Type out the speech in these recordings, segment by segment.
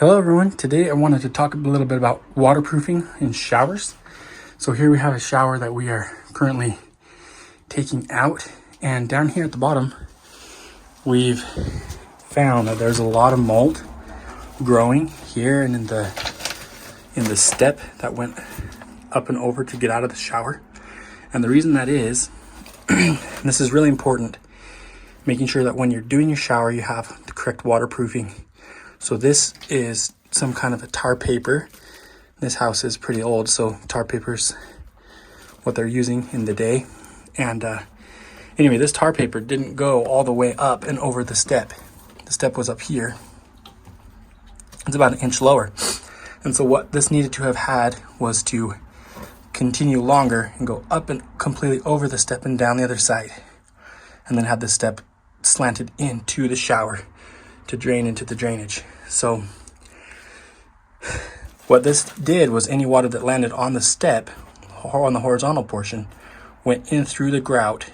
Hello everyone, today I wanted to talk a little bit about waterproofing in showers. So here we have a shower that we are currently taking out, and down here at the bottom we've found that there's a lot of mold growing here and in the step that went up and over to get out of the shower. And the reason that is, this is really important, making sure that when you're doing your shower you have the correct waterproofing. So this is some kind of a tar paper. This house is pretty old, so tar paper's what they're using in the day. And anyway, this tar paper didn't go all the way up and over the step. The step was up here. It's about an inch lower. And so what this needed to have had was to continue longer and go up and completely over the step and down the other side. And then have the step slanted into the shower to drain into the drainage. So what this did was any water that landed on the step or on the horizontal portion went in through the grout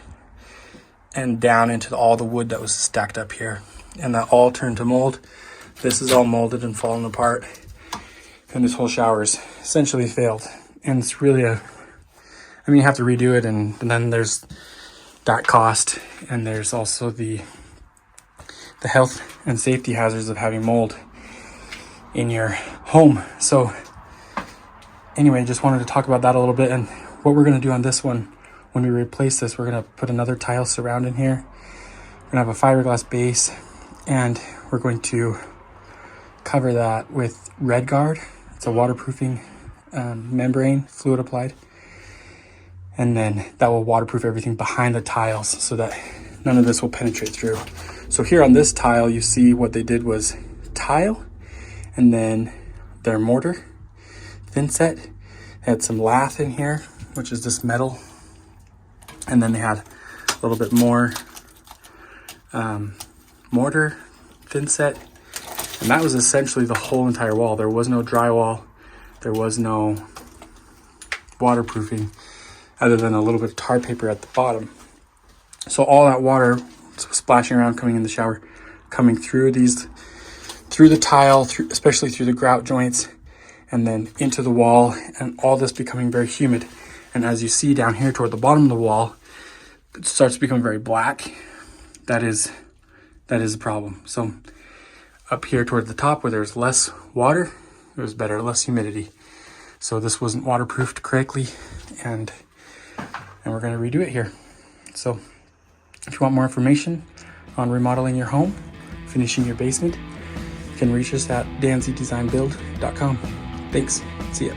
and down into all the wood that was stacked up here, and that all turned to mold. This is all molded and fallen apart, and this whole shower is essentially failed. And it's really you have to redo it, and then there's that cost, and there's also the health and safety hazards of having mold in your home. So anyway, just wanted to talk about that a little bit. And what we're going to do on this one, when we replace this, we're going to put another tile surround in here. We're going to have a fiberglass base, and we're going to cover that with Red Guard. It's a waterproofing membrane, fluid applied, and then that will waterproof everything behind the tiles so that none of this will penetrate through. So here on this tile, you see what they did was tile, and then their mortar, thin set. They had some lath in here, which is this metal. And then they had a little bit more mortar, thin set. And that was essentially the whole entire wall. There was no drywall. There was no waterproofing other than a little bit of tar paper at the bottom. So all that water splashing around, coming in the shower, coming through the tile, especially through the grout joints, and then into the wall, and all this becoming very humid. And as you see down here toward the bottom of the wall, it starts to become very black. That is a problem. So up here toward the top where there's less water, it was better, less humidity. So this wasn't waterproofed correctly, and we're going to redo it here. So if you want more information on remodeling your home, finishing your basement, you can reach us at dansiedesignbuild.com. Thanks. See ya.